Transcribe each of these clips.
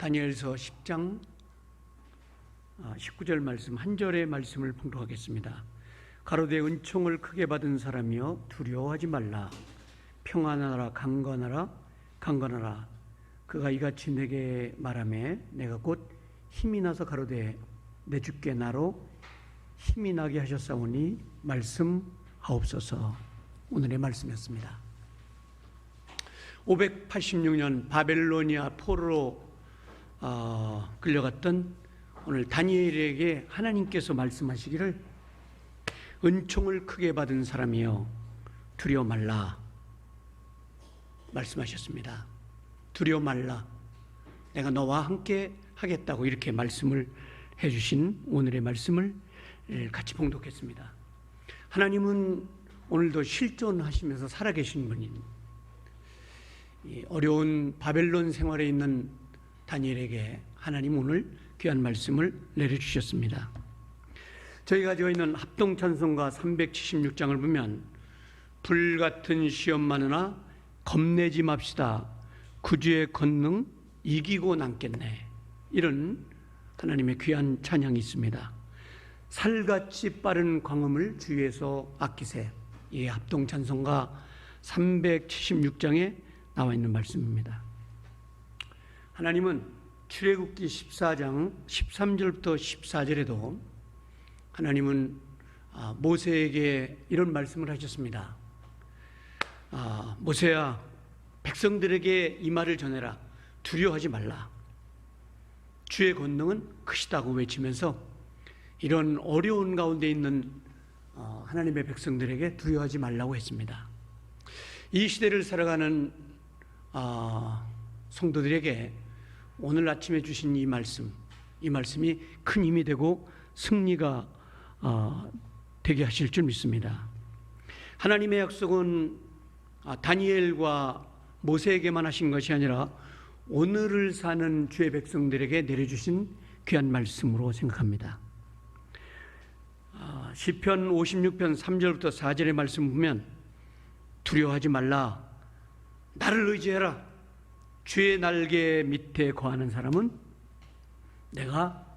다니엘서 10장 19절 말씀 한 절의 말씀을 봉독하겠습니다. 가로되 은총을 크게 받은 사람이여 두려워하지 말라. 평안하라 강건하라. 그가 이같이 내게 말하매 내가 곧 힘이 나서 가로되 내 주께 나로 힘이 나게 하셨사오니 말씀하옵소서. 오늘의 말씀이었습니다. 586년 바벨로니아 포로로 끌려갔던 오늘 다니엘에게 하나님께서 말씀하시기를 은총을 크게 받은 사람이여 두려워 말라 말씀하셨습니다. 두려워 말라, 내가 너와 함께 하겠다고 이렇게 말씀을 해주신 오늘의 말씀을 같이 봉독했습니다. 하나님은 오늘도 실존하시면서 살아계신 분인, 어려운 바벨론 생활에 있는 다니엘에게 하나님 오늘 귀한 말씀을 내려주셨습니다. 저희가 가지고 있는 합동찬송가 376장을 보면 불같은 시험 많으나 겁내지 맙시다. 구주의 권능 이기고 남겠네. 이런 하나님의 귀한 찬양이 있습니다. 살같이 빠른 광음을 주위에서 아끼세. 이 합동찬송가 376장에 나와 있는 말씀입니다. 하나님은 출애굽기 14장 13절부터 14절에도 하나님은 모세에게 이런 말씀을 하셨습니다. 모세야, 백성들에게 이 말을 전해라. 두려워하지 말라. 주의 권능은 크시다고 외치면서 이런 어려운 가운데 있는 하나님의 백성들에게 두려워하지 말라고 했습니다. 이 시대를 살아가는 성도들에게 오늘 아침에 주신 이 말씀이 큰 힘이 되고 승리가 되게 하실 줄 믿습니다. 하나님의 약속은 다니엘과 모세에게만 하신 것이 아니라 오늘을 사는 주의 백성들에게 내려주신 귀한 말씀으로 생각합니다. 시편 56편 3절부터 4절의 말씀 보면 두려워하지 말라, 나를 의지해라. 주의 날개 밑에 거하는 사람은 내가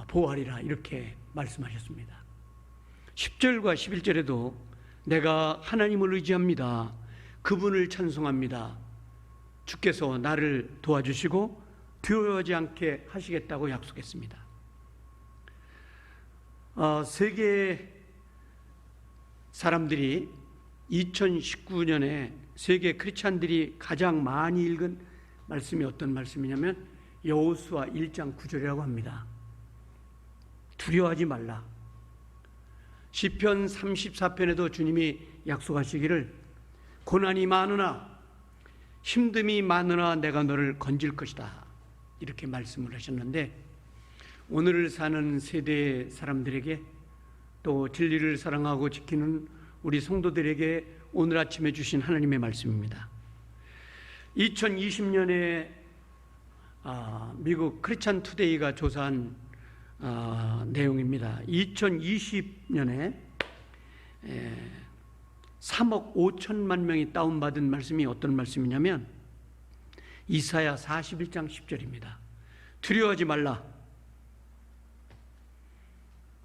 보호하리라, 이렇게 말씀하셨습니다. 10절과 11절에도 내가 하나님을 의지합니다. 그분을 찬송합니다. 주께서 나를 도와주시고 두려워하지 않게 하시겠다고 약속했습니다. 세계 사람들이 2019년에 세계 크리스찬들이 가장 많이 읽은 말씀이 어떤 말씀이냐면 여호수아 1장 9절이라고 합니다. 두려워하지 말라. 시편 34편에도 주님이 약속하시기를 고난이 많으나 힘듦이 많으나 내가 너를 건질 것이다, 이렇게 말씀을 하셨는데, 오늘을 사는 세대의 사람들에게 또 진리를 사랑하고 지키는 우리 성도들에게 오늘 아침에 주신 하나님의 말씀입니다. 2020년에 미국 크리스찬 투데이가 조사한 내용입니다. 2020년에 3억 5천만 명이 다운받은 말씀이 어떤 말씀이냐면 이사야 41장 10절입니다. 두려워하지 말라.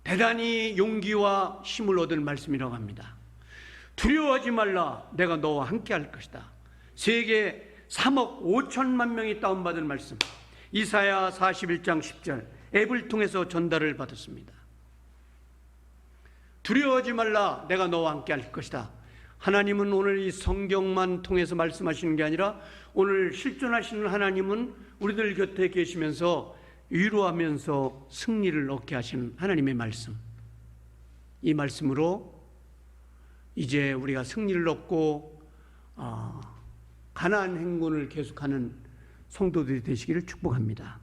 대단히 용기와 힘을 얻을 말씀이라고 합니다. 두려워하지 말라, 내가 너와 함께 할 것이다. 세계 3억 5천만 명이 다운받은 말씀, 이사야 41장 10절, 앱을 통해서 전달을 받았습니다. 두려워하지 말라, 내가 너와 함께 할 것이다. 하나님은 오늘 이 성경만 통해서 말씀하시는 게 아니라 오늘 실존하시는 하나님은 우리들 곁에 계시면서 위로하면서 승리를 얻게 하시는 하나님의 말씀, 이 말씀으로 이제 우리가 승리를 얻고 가나안 행군을 계속하는 성도들이 되시기를 축복합니다.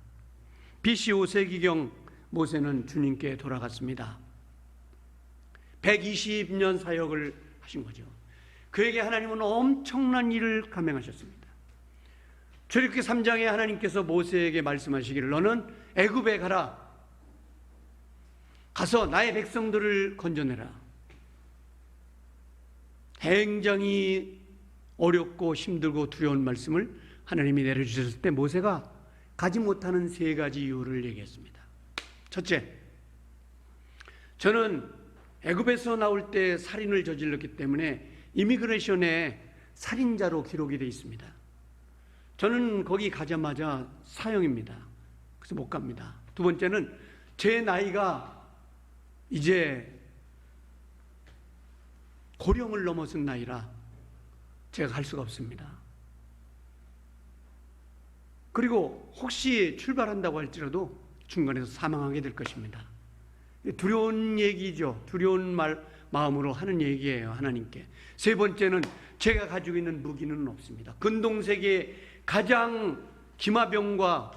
BC 5세기경 모세는 주님께 돌아갔습니다. 120년 사역을 하신 거죠. 그에게 하나님은 엄청난 일을 감행하셨습니다. 출애굽기 3장에 하나님께서 모세에게 말씀하시기를 너는 애굽에 가서 나의 백성들을 건져내라. 굉장히 어렵고 힘들고 두려운 말씀을 하나님이 내려주셨을 때 모세가 가지 못하는 세 가지 이유를 얘기했습니다. 첫째, 저는 애굽에서 나올 때 살인을 저질렀기 때문에 이미그레이션에 살인자로 기록이 되어 있습니다. 저는 거기 가자마자 사형입니다. 그래서 못 갑니다. 두 번째는 제 나이가 이제 고령을 넘어선 나이라 제가 갈 수가 없습니다. 그리고 혹시 출발한다고 할지라도 중간에서 사망하게 될 것입니다. 두려운 얘기죠. 두려운 마음으로 하는 얘기예요, 하나님께. 세 번째는 제가 가지고 있는 무기는 없습니다. 근동세계의 가장 기마병과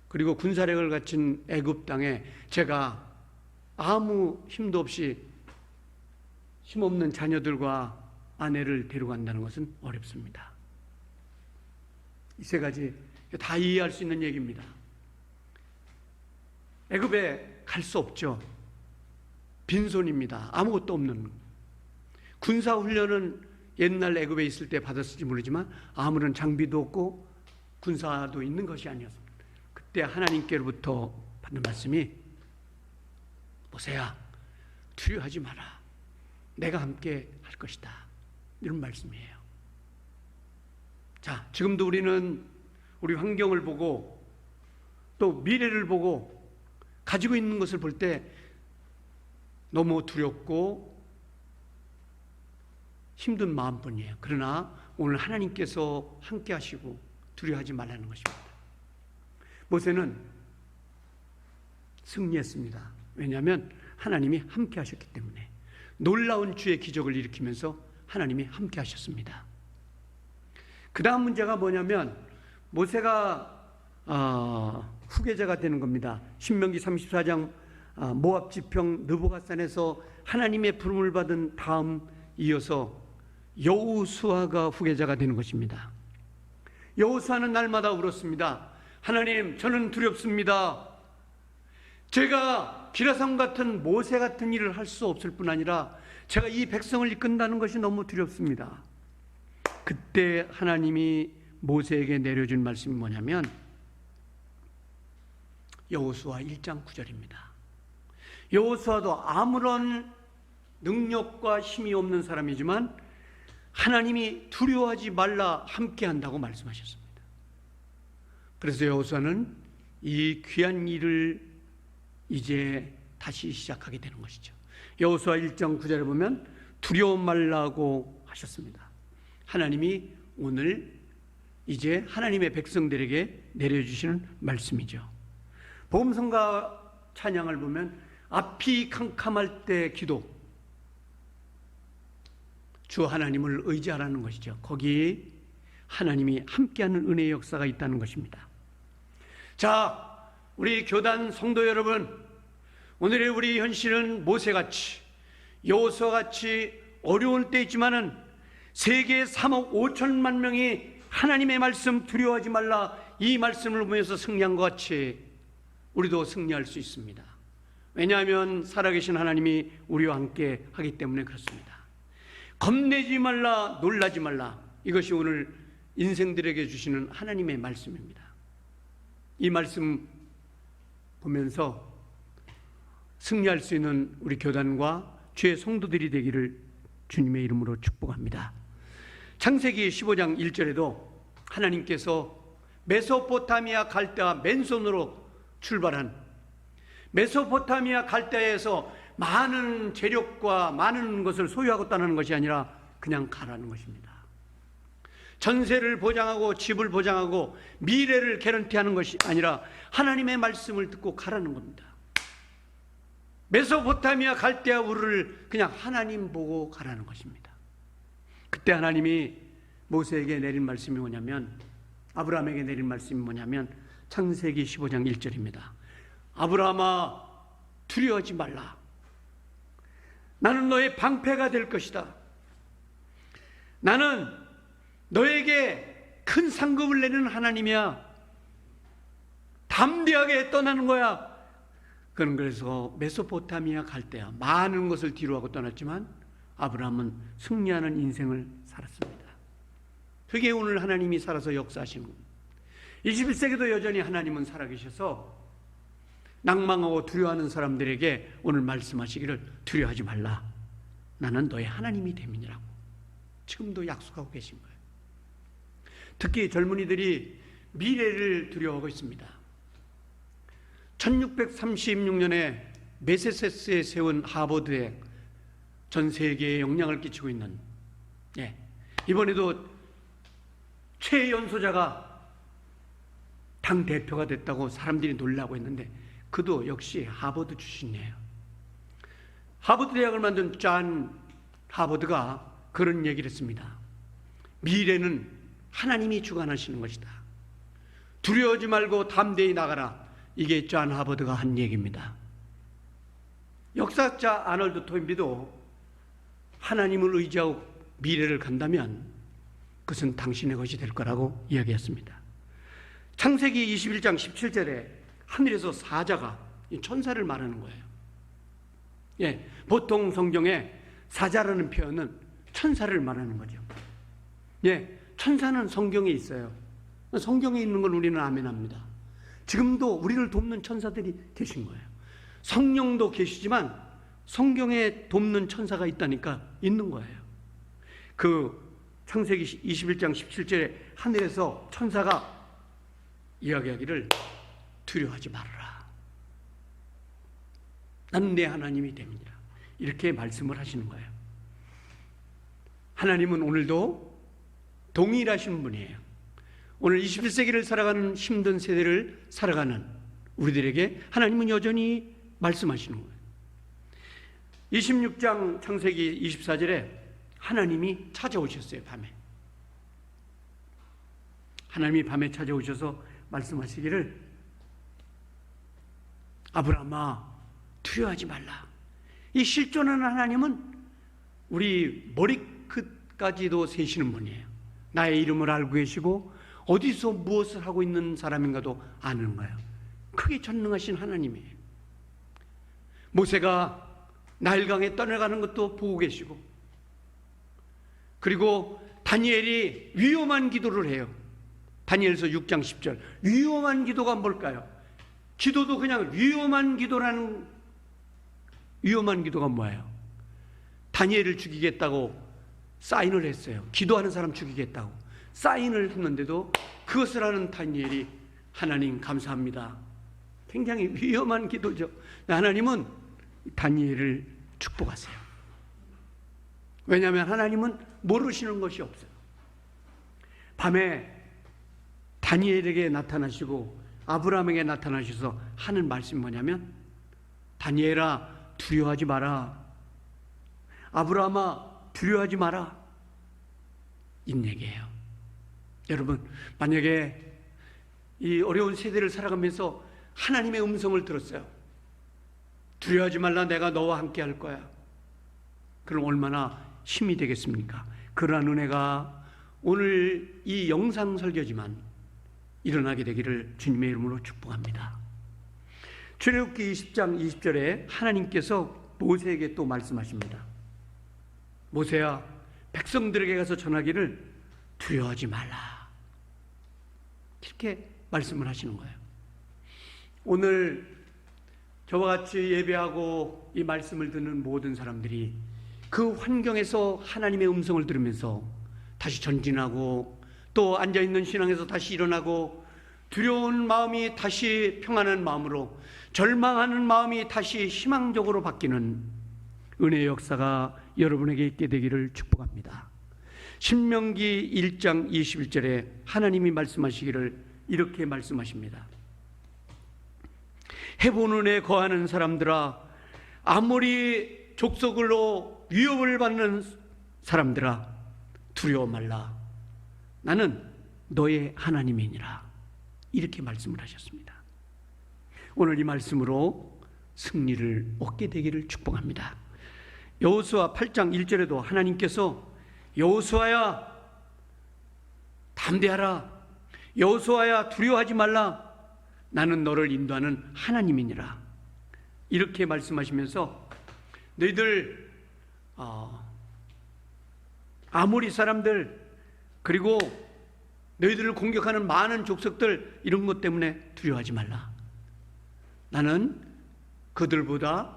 그리고 군사력을 갖춘 애굽 땅에 제가 아무 힘도 없이 힘없는 자녀들과 아내를 데려간다는 것은 어렵습니다. 이 세 가지 다 이해할 수 있는 얘기입니다. 애굽에 갈 수 없죠. 빈손입니다. 아무것도 없는. 군사훈련은 옛날 애굽에 있을 때 받았을지 모르지만 아무런 장비도 없고 군사도 있는 것이 아니었습니다. 그때 하나님께로부터 받는 말씀이 모세야, 두려워하지 마라. 내가 함께 할 것이다. 이런 말씀이에요. 자, 지금도 우리는 우리 환경을 보고 또 미래를 보고 가지고 있는 것을 볼 때 너무 두렵고 힘든 마음뿐이에요. 그러나 오늘 하나님께서 함께 하시고 두려워하지 말라는 것입니다. 모세는 승리했습니다. 왜냐하면 하나님이 함께 하셨기 때문에. 놀라운 주의 기적을 일으키면서 하나님이 함께 하셨습니다. 그 다음 문제가 뭐냐면 모세가 후계자가 되는 겁니다. 신명기 34장 모압 지평 느보갓산에서 하나님의 부름을 받은 다음 이어서 여호수아가 후계자가 되는 것입니다. 여호수아는 날마다 울었습니다. 하나님, 저는 두렵습니다. 제가 비라삼 같은 모세 같은 일을 할 수 없을 뿐 아니라 제가 이 백성을 이끈다는 것이 너무 두렵습니다. 그때 하나님이 모세에게 내려준 말씀이 뭐냐면 여호수아 1장 9절입니다. 여호수아도 아무런 능력과 힘이 없는 사람이지만 하나님이 두려워하지 말라 함께 한다고 말씀하셨습니다. 그래서 여호수아는 이 귀한 일을 이제 다시 시작하게 되는 것이죠. 여호수아 1장 9절에 보면 두려워 말라고 하셨습니다. 하나님이 오늘 이제 하나님의 백성들에게 내려주시는 말씀이죠. 복음성가 찬양을 보면 앞이 캄캄할 때 기도, 주 하나님을 의지하라는 것이죠. 거기 하나님이 함께하는 은혜의 역사가 있다는 것입니다. 자, 우리 교단 성도 여러분, 오늘의 우리 현실은 모세같이 여호수아같이 어려운 때 있지만은 세계 3억 5천만 명이 하나님의 말씀 두려워하지 말라 이 말씀을 보면서 승리한 것 같이 우리도 승리할 수 있습니다. 왜냐하면 살아계신 하나님이 우리와 함께 하기 때문에 그렇습니다. 겁내지 말라, 놀라지 말라, 이것이 오늘 인생들에게 주시는 하나님의 말씀입니다. 이 말씀 보면서 승리할 수 있는 우리 교단과 주의 성도들이 되기를 주님의 이름으로 축복합니다. 창세기 15장 1절에도 하나님께서 메소포타미아 갈대아 맨손으로 출발한, 메소포타미아 갈대아에서 많은 재력과 많은 것을 소유하고 떠나는 것이 아니라 그냥 가라는 것입니다. 전세를 보장하고 집을 보장하고 미래를 개런티하는 것이 아니라 하나님의 말씀을 듣고 가라는 겁니다. 메소포타미아 갈대아 우르를 그냥 하나님 보고 가라는 것입니다. 그때 하나님이 모세에게 내린 말씀이 뭐냐면, 아브라함에게 내린 말씀이 뭐냐면 창세기 15장 1절입니다. 아브라함아, 두려워하지 말라. 나는 너의 방패가 될 것이다. 나는 너에게 큰 상급을 내리는 하나님이야. 담대하게 떠나는 거야. 그는 그래서 메소포타미아 갈대아 많은 것을 뒤로하고 떠났지만 아브라함은 승리하는 인생을 살았습니다. 그게 오늘 하나님이 살아서 역사하시는 겁니다. 21세기도 여전히 하나님은 살아계셔서 낭망하고 두려워하는 사람들에게 오늘 말씀하시기를 두려워하지 말라. 나는 너의 하나님이 됨이라고 지금도 약속하고 계신 거예요. 특히 젊은이들이 미래를 두려워하고 있습니다. 1636년에 매사추세츠에 세운 하버드에 전 세계에 영향을 끼치고 있는, 이번에도 최연소자가 당 대표가 됐다고 사람들이 놀라고 했는데 그도 역시 하버드 출신이에요. 하버드 대학을 만든 존 하버드가 그런 얘기를 했습니다. 미래는 하나님이 주관하시는 것이다. 두려워하지 말고 담대히 나가라. 이게 존 하버드가 한 얘기입니다. 역사학자 아놀드 토인비도 하나님을 의지하고 미래를 간다면 그것은 당신의 것이 될 거라고 이야기했습니다. 창세기 21장 17절에 하늘에서 사자가 천사를 말하는 거예요. 보통 성경에 사자라는 표현은 천사를 말하는 거죠. 천사는 성경에 있어요. 성경에 있는 걸 우리는 아멘합니다. 지금도 우리를 돕는 천사들이 계신 거예요. 성령도 계시지만 성경에 돕는 천사가 있다니까 있는 거예요. 그 창세기 21장 17절에 하늘에서 천사가 이야기하기를 두려워하지 말아라. 나는 내 하나님이 됨이니라. 이렇게 말씀을 하시는 거예요. 하나님은 오늘도 동일하신 분이에요. 오늘 21세기를 살아가는 힘든 세대를 살아가는 우리들에게 하나님은 여전히 말씀하시는 거예요. 26장 창세기 24절에 하나님이 찾아오셨어요. 밤에 하나님이 밤에 찾아오셔서 말씀하시기를 아브라함아 두려워하지 말라. 이 실존하는 하나님은 우리 머리끝까지도 세시는 분이에요. 나의 이름을 알고 계시고 어디서 무엇을 하고 있는 사람인가도 아는 거예요. 크게 전능하신 하나님이에요. 모세가 나일강에 떠나가는 것도 보고 계시고, 그리고 다니엘이 위험한 기도를 해요. 다니엘서 6장 10절. 위험한 기도가 뭘까요? 기도도 그냥 위험한 기도라는, 위험한 기도가 뭐예요? 다니엘을 죽이겠다고 사인을 했어요. 기도하는 사람 죽이겠다고 사인을 했는데도 그것을 하는 다니엘이 하나님 감사합니다. 굉장히 위험한 기도죠. 하나님은 다니엘을 축복하세요. 왜냐하면 하나님은 모르시는 것이 없어요. 밤에 다니엘에게 나타나시고 아브라함에게 나타나셔서 하는 말씀이 뭐냐면 다니엘아 두려워하지 마라. 아브라함아 두려워하지 마라. 이 얘기예요. 여러분, 만약에 이 어려운 세대를 살아가면서 하나님의 음성을 들었어요. 두려워하지 말라, 내가 너와 함께 할 거야. 그럼 얼마나 힘이 되겠습니까? 그러한 은혜가 오늘 이 영상 설교지만 일어나게 되기를 주님의 이름으로 축복합니다. 출애굽기 20장 20절에 하나님께서 모세에게 또 말씀하십니다. 모세야, 백성들에게 가서 전하기를 두려워하지 말라. 이렇게 말씀을 하시는 거예요. 오늘 저와 같이 예배하고 이 말씀을 듣는 모든 사람들이 그 환경에서 하나님의 음성을 들으면서 다시 전진하고 또 앉아있는 신앙에서 다시 일어나고 두려운 마음이 다시 평안한 마음으로 절망하는 마음이 다시 희망적으로 바뀌는 은혜의 역사가 여러분에게 있게 되기를 축복합니다. 신명기 1장 21절에 하나님이 말씀하시기를 이렇게 말씀하십니다. 헤브론에 거하는 사람들아, 아모리 족속으로 위협을 받는 사람들아, 두려워 말라. 나는 너의 하나님이니라. 이렇게 말씀을 하셨습니다. 오늘 이 말씀으로 승리를 얻게 되기를 축복합니다. 여호수아 8장 1절에도 하나님께서 여호수아야 담대하라, 여호수아야 두려워하지 말라, 나는 너를 인도하는 하나님이니라. 이렇게 말씀하시면서 너희들 아모리 사람들 그리고 너희들을 공격하는 많은 족속들 이런 것 때문에 두려워하지 말라. 나는 그들보다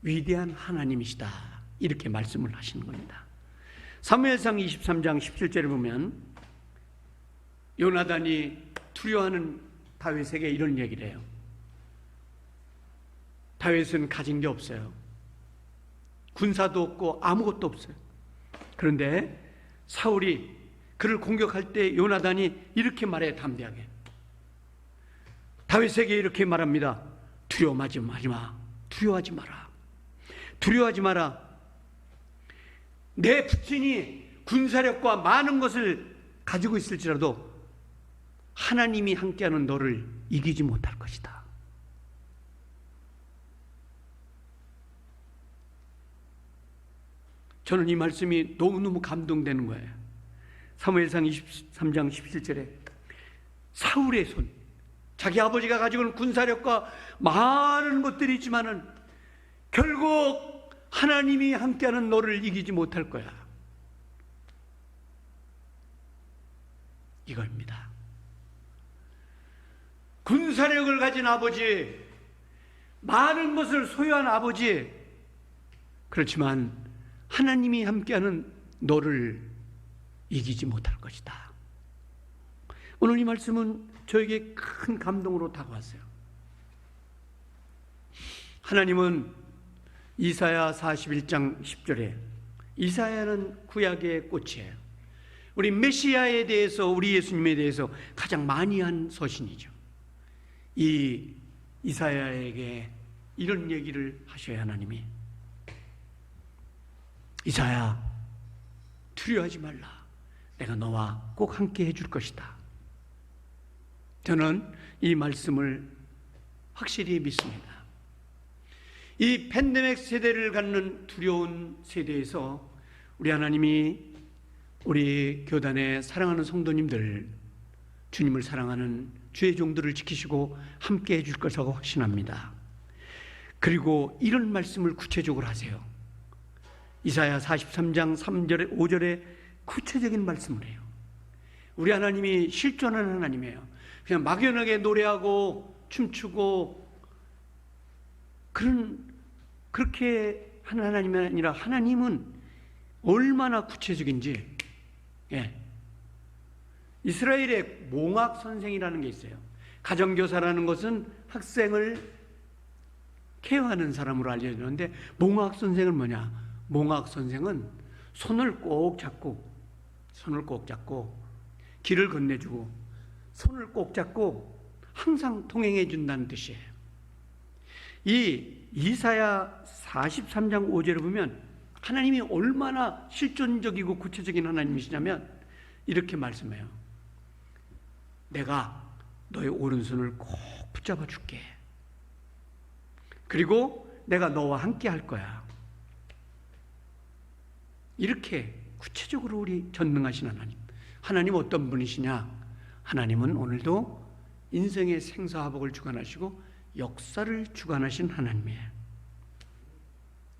위대한 하나님이시다. 이렇게 말씀을 하시는 겁니다. 사무엘상 23장 17절에 보면 요나단이 두려워하는 다윗에게 이런 얘기를 해요. 다윗은 가진 게 없어요. 군사도 없고 아무것도 없어요. 그런데 사울이 그를 공격할 때 요나단이 이렇게 말해, 담대하게. 다윗에게 이렇게 말합니다. 두려워하지 마. 두려워하지 마라. 두려워하지 마라. 내 부친이 군사력과 많은 것을 가지고 있을지라도 하나님이 함께하는 너를 이기지 못할 것이다. 저는 이 말씀이 너무너무 감동되는 거예요. 사무엘상 23장 17절에 사울의 손, 자기 아버지가 가지고 있는 군사력과 많은 것들이 있지만은 결국 하나님이 함께하는 너를 이기지 못할 거야. 이겁니다. 군사력을 가진 아버지, 많은 것을 소유한 아버지, 그렇지만 하나님이 함께하는 너를 이기지 못할 것이다. 오늘 이 말씀은 저에게 큰 감동으로 다가왔어요. 하나님은 이사야 41장 10절에, 이사야는 구약의 꽃이에요. 우리 메시아에 대해서, 우리 예수님에 대해서 가장 많이 한 서신이죠. 이 이사야에게 이런 얘기를 하셔야 하나님이, 이사야, 두려워하지 말라. 내가 너와 꼭 함께 해줄 것이다. 저는 이 말씀을 확실히 믿습니다. 이 팬데믹 세대를 갖는 두려운 세대에서 우리 하나님이 우리 교단의 사랑하는 성도님들, 주님을 사랑하는 주의 종들을 지키시고 함께 해줄 것이라고 확신합니다. 그리고 이런 말씀을 구체적으로 하세요. 이사야 43장 3절에 5절에 구체적인 말씀을 해요. 우리 하나님이 실존하는 하나님이에요. 그냥 막연하게 노래하고 춤추고 그렇게 하는 하나님이 아니라, 하나님은 얼마나 구체적인지. 이스라엘의 몽학 선생이라는 게 있어요. 가정교사라는 것은 학생을 케어하는 사람으로 알려지는데, 몽학 선생은 뭐냐? 몽학 선생은 손을 꼭 잡고 길을 건네주고 손을 꼭 잡고 항상 동행해 준다는 뜻이에요. 이 이사야 43장 5절을 보면 하나님이 얼마나 실존적이고 구체적인 하나님이시냐면 이렇게 말씀해요. 내가 너의 오른손을 꼭 붙잡아 줄게. 그리고 내가 너와 함께 할 거야. 이렇게 구체적으로 우리 전능하신 하나님. 하나님 어떤 분이시냐? 하나님은 오늘도 인생의 생사화복을 주관하시고 역사를 주관하신 하나님이에요.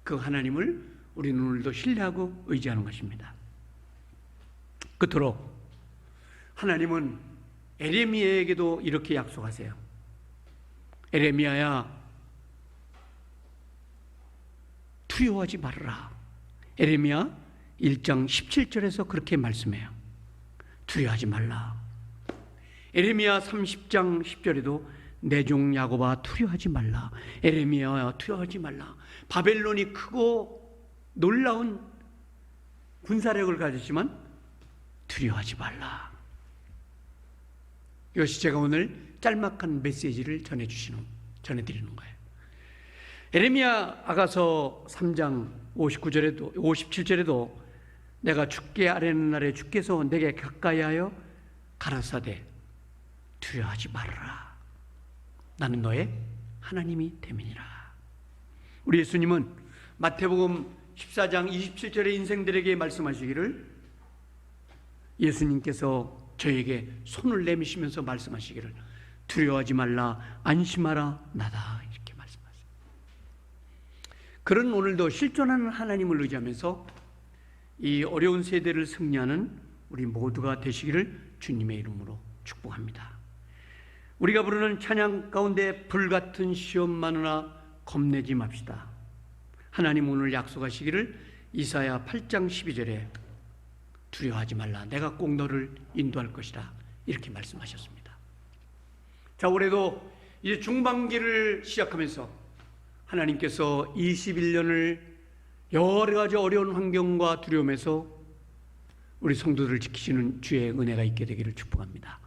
그 하나님을 우리는 오늘도 신뢰하고 의지하는 것입니다. 그토록 하나님은 에레미야에게도 이렇게 약속하세요. 에레미야야, 두려워하지 말아라. 에레미야 1장 17절에서 그렇게 말씀해요. 두려워하지 말라. 에레미야 30장 10절에도 내 종 야곱아 두려워하지 말라. 에레미야야 두려워하지 말라. 바벨론이 크고 놀라운 군사력을 가졌지만 두려워하지 말라. 이것이 제가 오늘 짤막한 메시지를 전해드리는 거예요. 에레미야 아가서 3장 59절에도 57절에도 내가 죽게 아뢰는 날에 주께서 내게 가까이하여 가라사대 두려워하지 말아라. 나는 너의 하나님이 됨이니라. 우리 예수님은 마태복음 14장 27절의 인생들에게 말씀하시기를, 예수님께서 저에게 손을 내미시면서 말씀하시기를 두려워하지 말라, 안심하라, 나다, 이렇게 말씀하세요. 그런 오늘도 실존하는 하나님을 의지하면서 이 어려운 세대를 승리하는 우리 모두가 되시기를 주님의 이름으로 축복합니다. 우리가 부르는 찬양 가운데 불같은 시험 많으나 겁내지 맙시다. 하나님 오늘 약속하시기를 이사야 8장 12절에 두려워하지 말라. 내가 꼭 너를 인도할 것이다. 이렇게 말씀하셨습니다. 자, 올해도 이제 중반기를 시작하면서 하나님께서 21년을 여러 가지 어려운 환경과 두려움에서 우리 성도들을 지키시는 주의 은혜가 있게 되기를 축복합니다.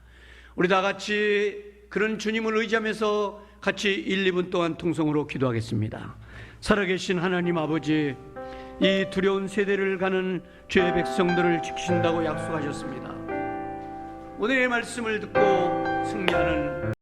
우리 다 같이 그런 주님을 의지하면서 같이 1, 2분 동안 통성으로 기도하겠습니다. 살아계신 하나님 아버지, 이 두려운 세대를 가는 주의 백성들을 지키신다고 약속하셨습니다. 오늘의 말씀을 듣고 승리하는